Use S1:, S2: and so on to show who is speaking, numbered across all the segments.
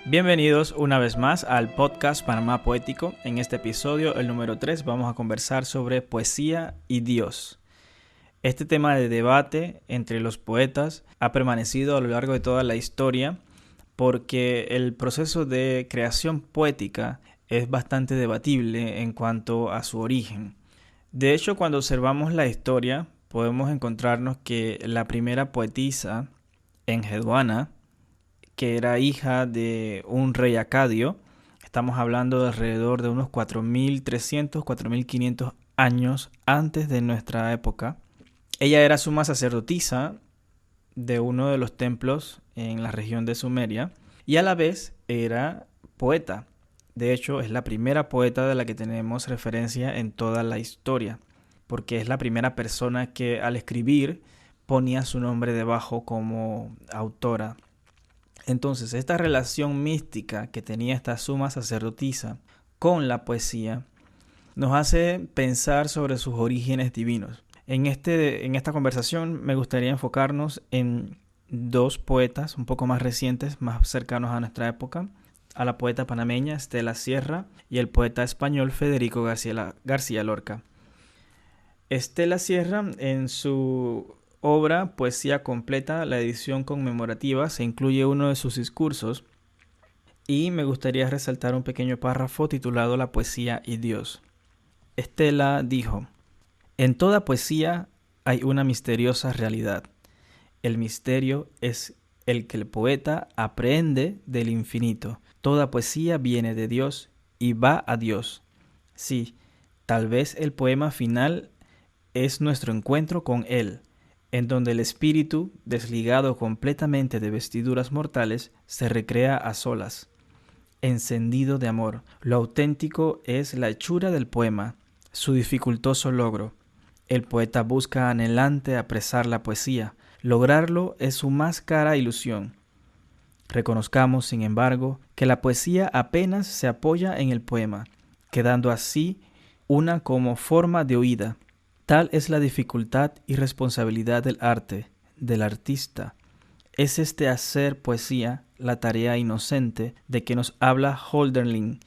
S1: Bienvenidos una vez más al podcast Panamá Poético. En este episodio, el número 3, vamos a conversar sobre poesía y Dios. Este tema de debate entre los poetas ha permanecido a lo largo de toda la historia porque el proceso de creación poética es bastante debatible en cuanto a su origen. De hecho, cuando observamos la historia, podemos encontrarnos que la primera poetisa, Enheduanna, que era hija de un rey acadio, estamos hablando de alrededor de unos 4.300, 4.500 años antes de nuestra época. Ella era suma sacerdotisa de uno de los templos en la región de Sumeria y a la vez era poeta. De hecho, es la primera poeta de la que tenemos referencia en toda la historia, porque es la primera persona que al escribir ponía su nombre debajo como autora. Entonces, esta relación mística que tenía esta suma sacerdotisa con la poesía nos hace pensar sobre sus orígenes divinos. En esta conversación me gustaría enfocarnos en dos poetas un poco más recientes, más cercanos a nuestra época, a la poeta panameña Estela Sierra y el poeta español Federico García Lorca. Estela Sierra, en su obra Poesía Completa, la edición conmemorativa, se incluye uno de sus discursos y me gustaría resaltar un pequeño párrafo titulado La poesía y Dios. Estela dijo: en toda poesía hay una misteriosa realidad. El misterio es el que el poeta aprehende del infinito. Toda poesía viene de Dios y va a Dios. Sí, tal vez el poema final es nuestro encuentro con Él, en donde el espíritu, desligado completamente de vestiduras mortales, se recrea a solas, encendido de amor. Lo auténtico es la hechura del poema, su dificultoso logro. El poeta busca anhelante apresar la poesía. Lograrlo es su más cara ilusión. Reconozcamos, sin embargo, que la poesía apenas se apoya en el poema, quedando así una como forma de oída. Tal es la dificultad y responsabilidad del arte, del artista. Es este hacer poesía la tarea inocente de que nos habla Hölderlin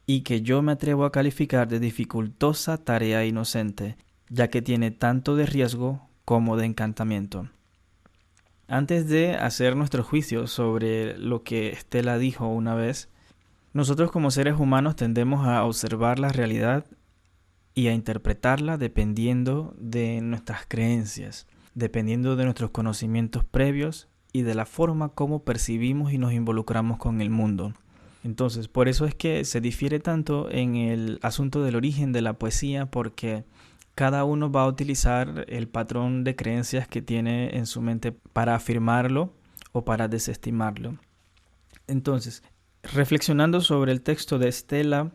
S1: y que yo me atrevo a calificar de dificultosa tarea inocente, ya que tiene tanto de riesgo como de encantamiento. Antes de hacer nuestro juicio sobre lo que Estela dijo una vez, nosotros como seres humanos tendemos a observar la realidad y a interpretarla dependiendo de nuestras creencias, dependiendo de nuestros conocimientos previos y de la forma como percibimos y nos involucramos con el mundo. Entonces, por eso es que se difiere tanto en el asunto del origen de la poesía, porque cada uno va a utilizar el patrón de creencias que tiene en su mente para afirmarlo o para desestimarlo. Entonces, reflexionando sobre el texto de Estela,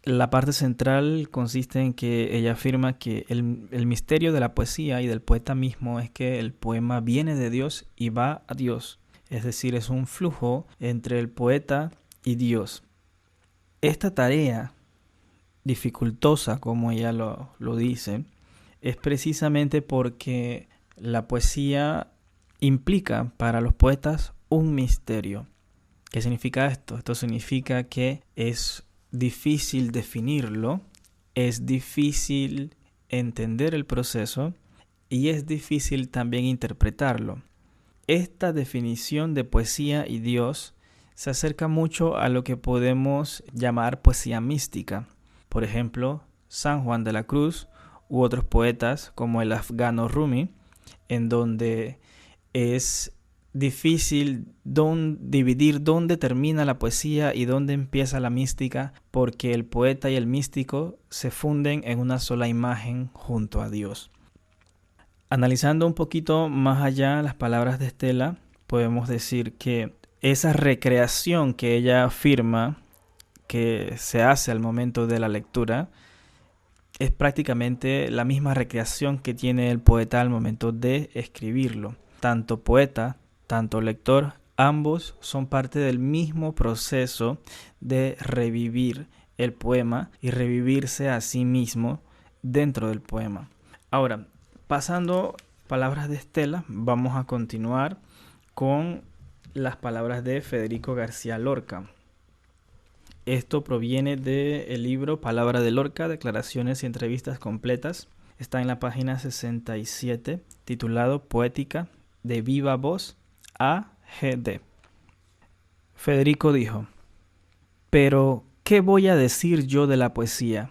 S1: la parte central consiste en que ella afirma que el misterio de la poesía y del poeta mismo es que el poema viene de Dios y va a Dios. Es decir, es un flujo entre el poeta y Dios. Esta tarea dificultosa, como ella lo dice, es precisamente porque la poesía implica para los poetas un misterio. ¿Qué significa esto? Esto significa que es difícil definirlo, es difícil entender el proceso y es difícil también interpretarlo. Esta definición de poesía y Dios se acerca mucho a lo que podemos llamar poesía mística. Por ejemplo, San Juan de la Cruz u otros poetas como el afgano Rumi, en donde es difícil dividir dónde termina la poesía y dónde empieza la mística, porque el poeta y el místico se funden en una sola imagen junto a Dios. Analizando un poquito más allá las palabras de Estela, podemos decir que esa recreación que ella afirma que se hace al momento de la lectura es prácticamente la misma recreación que tiene el poeta al momento de escribirlo. Tanto poeta, tanto lector, ambos son parte del mismo proceso de revivir el poema y revivirse a sí mismo dentro del poema. Ahora, pasando palabras de Estela, vamos a continuar con las palabras de Federico García Lorca. Esto proviene del libro Palabra de Lorca, Declaraciones y Entrevistas Completas. Está en la página 67, titulado Poética de viva voz A.G.D. Federico dijo: pero, ¿qué voy a decir yo de la poesía?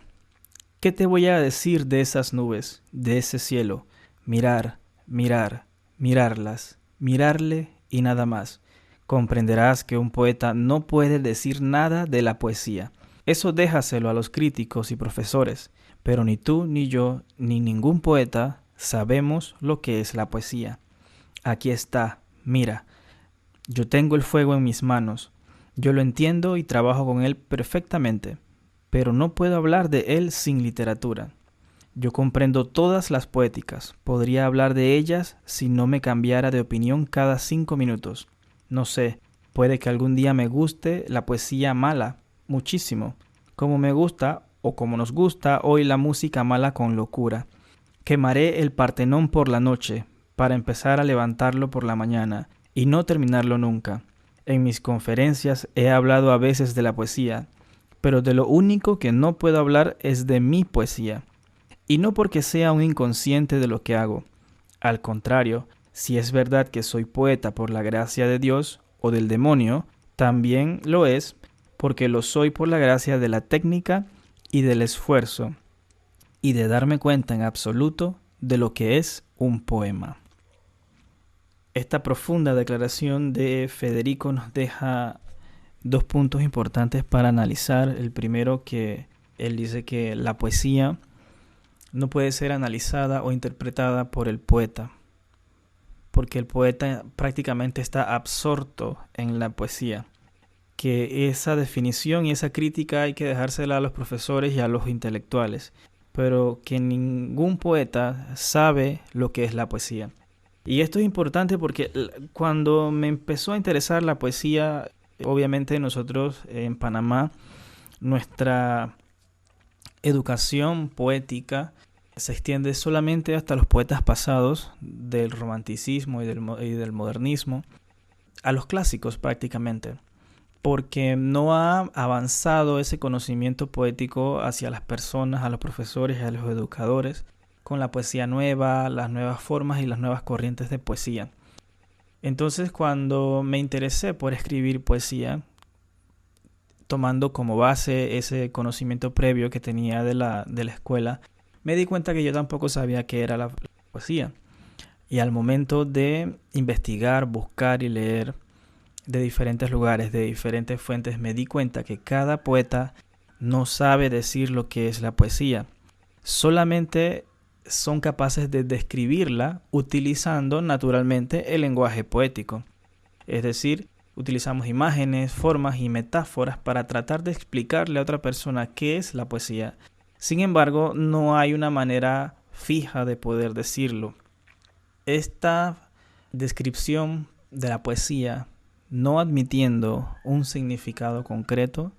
S1: ¿Qué te voy a decir de esas nubes, de ese cielo? Mirar, mirar, mirarlas, mirarle y nada más. Comprenderás que un poeta no puede decir nada de la poesía. Eso déjaselo a los críticos y profesores, pero ni tú, ni yo, ni ningún poeta sabemos lo que es la poesía. Aquí está, mira, yo tengo el fuego en mis manos, yo lo entiendo y trabajo con él perfectamente, pero no puedo hablar de él sin literatura. Yo comprendo todas las poéticas, podría hablar de ellas si no me cambiara de opinión cada 5 minutos. No sé, puede que algún día me guste la poesía mala, muchísimo, como me gusta o como nos gusta hoy la música mala con locura. Quemaré el Partenón por la noche, para empezar a levantarlo por la mañana, y no terminarlo nunca. En mis conferencias he hablado a veces de la poesía, pero de lo único que no puedo hablar es de mi poesía. Y no porque sea un inconsciente de lo que hago. Al contrario, si es verdad que soy poeta por la gracia de Dios o del demonio, también lo es porque lo soy por la gracia de la técnica y del esfuerzo, y de darme cuenta en absoluto de lo que es un poema. Esta profunda declaración de Federico nos deja 2 puntos importantes para analizar. El primero, que él dice que la poesía no puede ser analizada o interpretada por el poeta, porque el poeta prácticamente está absorto en la poesía. Que esa definición y esa crítica hay que dejársela a los profesores y a los intelectuales, pero que ningún poeta sabe lo que es la poesía. Y esto es importante porque cuando me empezó a interesar la poesía, obviamente nosotros en Panamá, nuestra educación poética se extiende solamente hasta los poetas pasados del romanticismo y del modernismo, a los clásicos prácticamente, porque no ha avanzado ese conocimiento poético hacia las personas, a los profesores y a los educadores, con la poesía nueva, las nuevas formas y las nuevas corrientes de poesía. Entonces, cuando me interesé por escribir poesía, tomando como base ese conocimiento previo que tenía de la escuela, me di cuenta que yo tampoco sabía qué era la poesía. Y al momento de investigar, buscar y leer de diferentes lugares, de diferentes fuentes, me di cuenta que cada poeta no sabe decir lo que es la poesía. Solamente son capaces de describirla utilizando naturalmente el lenguaje poético. Es decir, utilizamos imágenes, formas y metáforas para tratar de explicarle a otra persona qué es la poesía. Sin embargo, no hay una manera fija de poder decirlo. Esta descripción de la poesía, no admitiendo un significado concreto,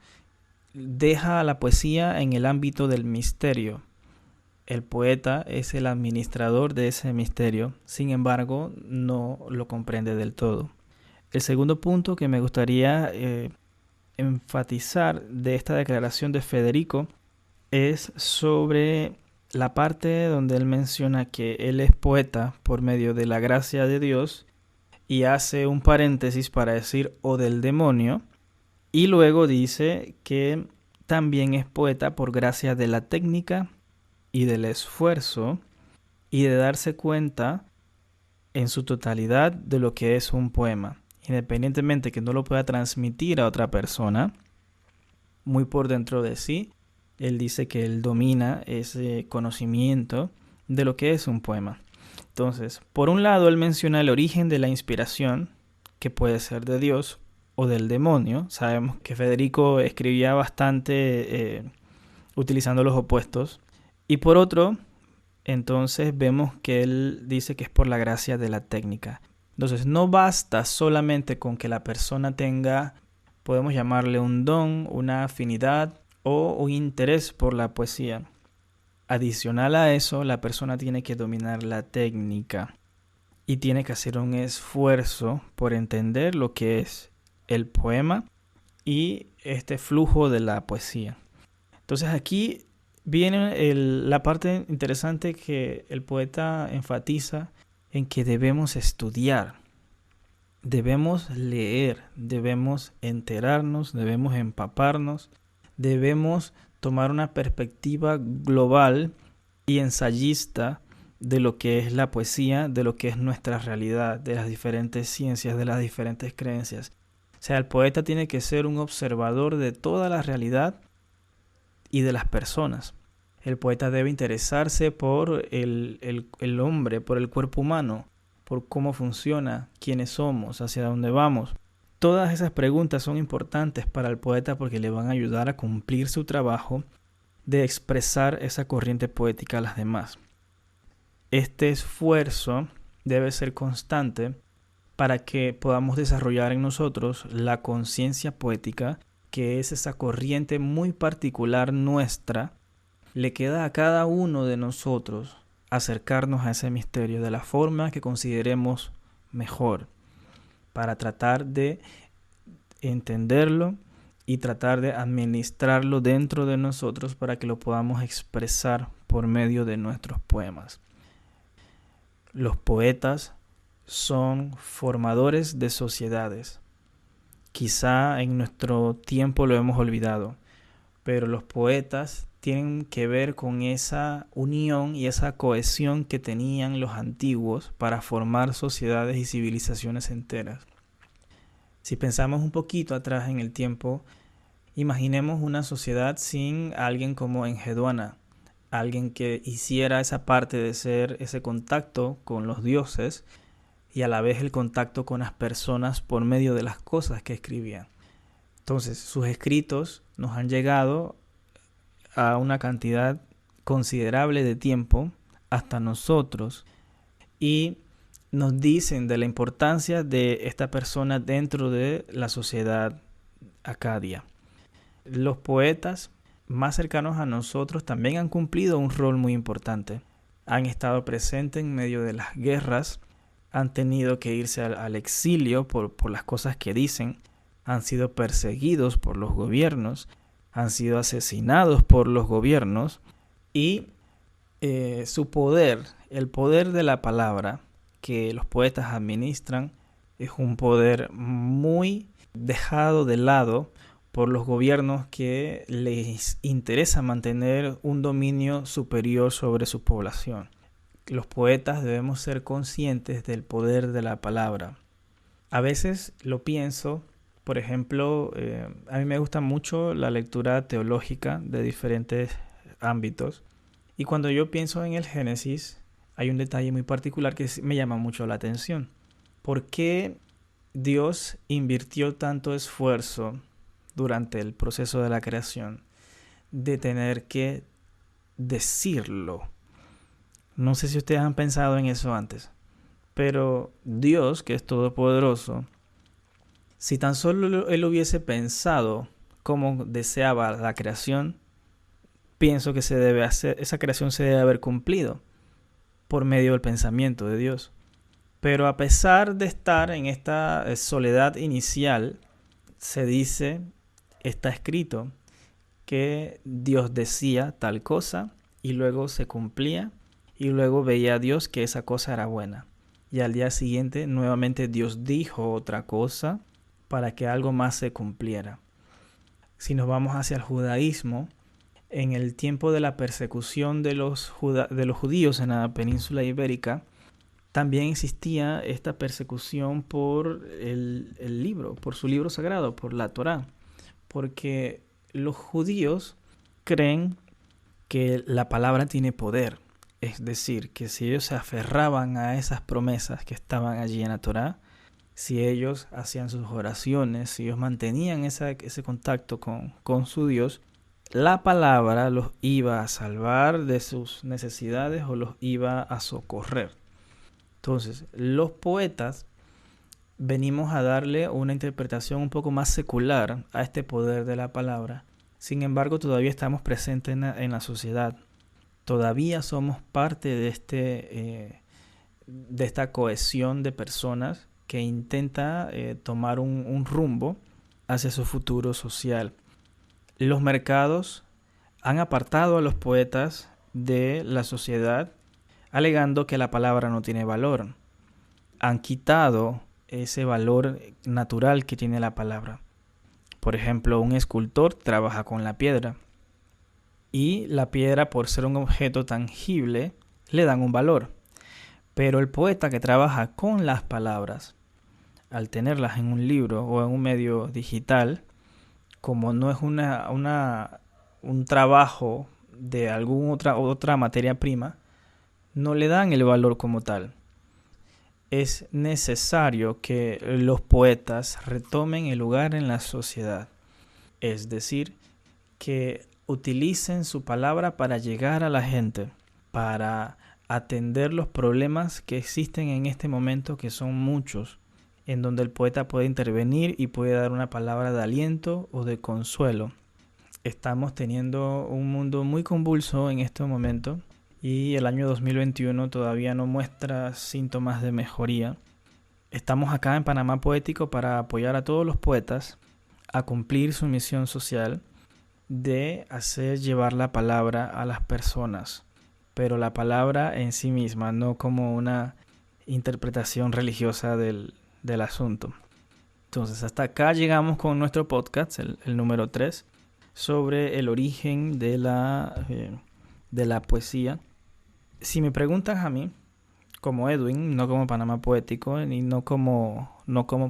S1: deja a la poesía en el ámbito del misterio. El poeta es el administrador de ese misterio, sin embargo, no lo comprende del todo. El segundo punto que me gustaría enfatizar de esta declaración de Federico es sobre la parte donde él menciona que él es poeta por medio de la gracia de Dios y hace un paréntesis para decir o del demonio, y luego dice que también es poeta por gracia de la técnica y del esfuerzo y de darse cuenta en su totalidad de lo que es un poema, independientemente que no lo pueda transmitir a otra persona, muy por dentro de sí. Él dice que él domina ese conocimiento de lo que es un poema. Entonces, por un lado, él menciona el origen de la inspiración, que puede ser de Dios o del demonio. Sabemos que Federico escribía bastante utilizando los opuestos. Y por otro, entonces vemos que él dice que es por la gracia de la técnica. Entonces, no basta solamente con que la persona tenga, podemos llamarle un don, una afinidad o un interés por la poesía. Adicional a eso, la persona tiene que dominar la técnica y tiene que hacer un esfuerzo por entender lo que es el poema y este flujo de la poesía. Entonces aquí viene la parte interesante que el poeta enfatiza en que debemos estudiar, debemos leer, debemos enterarnos, debemos empaparnos, debemos tomar una perspectiva global y ensayista de lo que es la poesía, de lo que es nuestra realidad, de las diferentes ciencias, de las diferentes creencias. O sea, el poeta tiene que ser un observador de toda la realidad y de las personas. El poeta debe interesarse por el hombre, por el cuerpo humano, por cómo funciona, quiénes somos, hacia dónde vamos. Todas esas preguntas son importantes para el poeta porque le van a ayudar a cumplir su trabajo de expresar esa corriente poética a las demás. Este esfuerzo debe ser constante para que podamos desarrollar en nosotros la conciencia poética, que es esa corriente muy particular nuestra. Le queda a cada uno de nosotros acercarnos a ese misterio de la forma que consideremos mejor, para tratar de entenderlo y tratar de administrarlo dentro de nosotros para que lo podamos expresar por medio de nuestros poemas. Los poetas son formadores de sociedades. Quizá en nuestro tiempo lo hemos olvidado, pero los poetas tienen que ver con esa unión y esa cohesión que tenían los antiguos para formar sociedades y civilizaciones enteras. Si pensamos un poquito atrás en el tiempo, imaginemos una sociedad sin alguien como Enheduanna, alguien que hiciera esa parte de ser ese contacto con los dioses y a la vez el contacto con las personas por medio de las cosas que escribían. Entonces, sus escritos nos han llegado a una cantidad considerable de tiempo hasta nosotros y nos dicen de la importancia de esta persona dentro de la sociedad acadia. Los poetas más cercanos a nosotros también han cumplido un rol muy importante. Han estado presentes en medio de las guerras, han tenido que irse al exilio por las cosas que dicen, han sido perseguidos por los gobiernos, han sido asesinados por los gobiernos y su poder, el poder de la palabra que los poetas administran, es un poder muy dejado de lado por los gobiernos que les interesa mantener un dominio superior sobre su población. Los poetas debemos ser conscientes del poder de la palabra. A veces lo pienso, por ejemplo, a mí me gusta mucho la lectura teológica de diferentes ámbitos. Y cuando yo pienso en el Génesis, hay un detalle muy particular que me llama mucho la atención. ¿Por qué Dios invirtió tanto esfuerzo durante el proceso de la creación de tener que decirlo? No sé si ustedes han pensado en eso antes, pero Dios, que es todopoderoso, si tan solo Él hubiese pensado cómo deseaba la creación, pienso que esa creación se debe haber cumplido por medio del pensamiento de Dios. Pero a pesar de estar en esta soledad inicial, se dice, está escrito, que Dios decía tal cosa y luego se cumplía y luego veía a Dios que esa cosa era buena. Y al día siguiente nuevamente Dios dijo otra cosa para que algo más se cumpliera. Si nos vamos hacia el judaísmo, en el tiempo de la persecución de los judíos en la península ibérica, también existía esta persecución por el libro, por su libro sagrado, por la Torá, porque los judíos creen que la palabra tiene poder, es decir, que si ellos se aferraban a esas promesas que estaban allí en la Torá, si ellos hacían sus oraciones, si ellos mantenían ese contacto con su Dios, la palabra los iba a salvar de sus necesidades o los iba a socorrer. Entonces, los poetas venimos a darle una interpretación un poco más secular a este poder de la palabra. Sin embargo, todavía estamos presentes en la sociedad. Todavía somos parte de esta cohesión de personas que intenta tomar un rumbo hacia su futuro social. Los mercados han apartado a los poetas de la sociedad, alegando que la palabra no tiene valor. Han quitado ese valor natural que tiene la palabra. Por ejemplo, un escultor trabaja con la piedra y la piedra, por ser un objeto tangible, le dan un valor. Pero el poeta que trabaja con las palabras, al tenerlas en un libro o en un medio digital, como no es un trabajo de alguna otra materia prima, no le dan el valor como tal. Es necesario que los poetas retomen el lugar en la sociedad, es decir, que utilicen su palabra para llegar a la gente, para atender los problemas que existen en este momento, que son muchos, en donde el poeta puede intervenir y puede dar una palabra de aliento o de consuelo. Estamos teniendo un mundo muy convulso en este momento y el año 2021 todavía no muestra síntomas de mejoría. Estamos acá en Panamá Poético para apoyar a todos los poetas a cumplir su misión social de hacer llevar la palabra a las personas, pero la palabra en sí misma, no como una interpretación religiosa del asunto. Entonces, hasta acá llegamos con nuestro podcast, el número 3, sobre el origen de la poesía. Si me preguntas a mí, como Edwin, no como Panamá Poético, y no como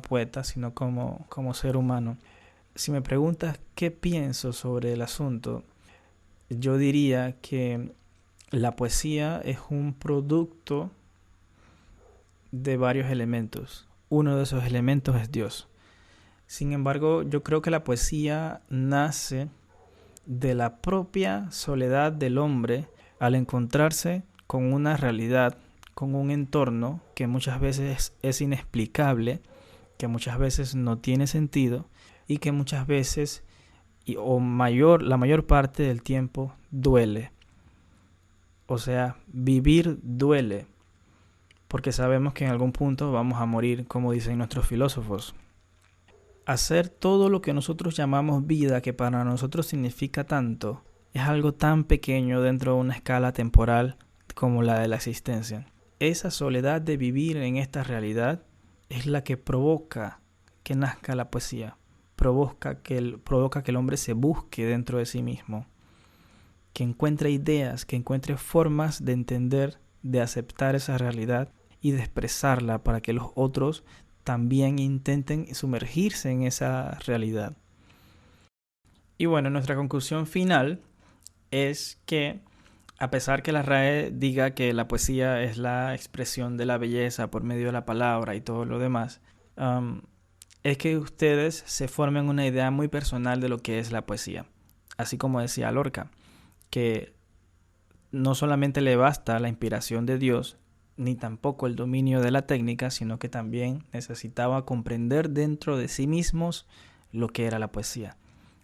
S1: poeta, sino como ser humano, si me preguntas qué pienso sobre el asunto, yo diría que la poesía es un producto de varios elementos. Uno de esos elementos es Dios. Sin embargo, yo creo que la poesía nace de la propia soledad del hombre al encontrarse con una realidad, con un entorno que muchas veces es inexplicable, que muchas veces no tiene sentido y que muchas veces la mayor parte del tiempo duele. O sea, vivir duele, porque sabemos que en algún punto vamos a morir, como dicen nuestros filósofos. Hacer todo lo que nosotros llamamos vida, que para nosotros significa tanto, es algo tan pequeño dentro de una escala temporal como la de la existencia. Esa soledad de vivir en esta realidad es la que provoca que nazca la poesía, provoca que el hombre se busque dentro de sí mismo, que encuentre ideas, que encuentre formas de entender, de aceptar esa realidad y de expresarla para que los otros también intenten sumergirse en esa realidad. Y bueno, nuestra conclusión final es que, a pesar que la RAE diga que la poesía es la expresión de la belleza por medio de la palabra y todo lo demás, es que ustedes se formen una idea muy personal de lo que es la poesía. Así como decía Lorca, que no solamente le basta la inspiración de Dios, ni tampoco el dominio de la técnica, sino que también necesitaba comprender dentro de sí mismos lo que era la poesía.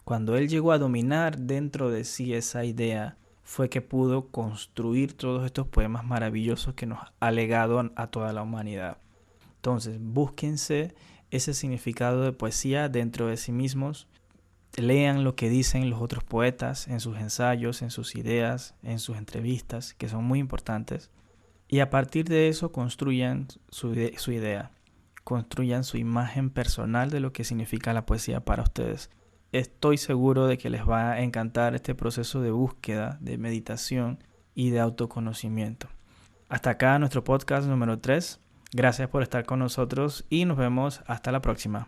S1: Cuando él llegó a dominar dentro de sí esa idea, fue que pudo construir todos estos poemas maravillosos que nos ha legado a toda la humanidad. Entonces, búsquense ese significado de poesía dentro de sí mismos. Lean lo que dicen los otros poetas en sus ensayos, en sus ideas, en sus entrevistas, que son muy importantes. Y a partir de eso construyan su idea, construyan su imagen personal de lo que significa la poesía para ustedes. Estoy seguro de que les va a encantar este proceso de búsqueda, de meditación y de autoconocimiento. Hasta acá nuestro podcast número 3. Gracias por estar con nosotros y nos vemos hasta la próxima.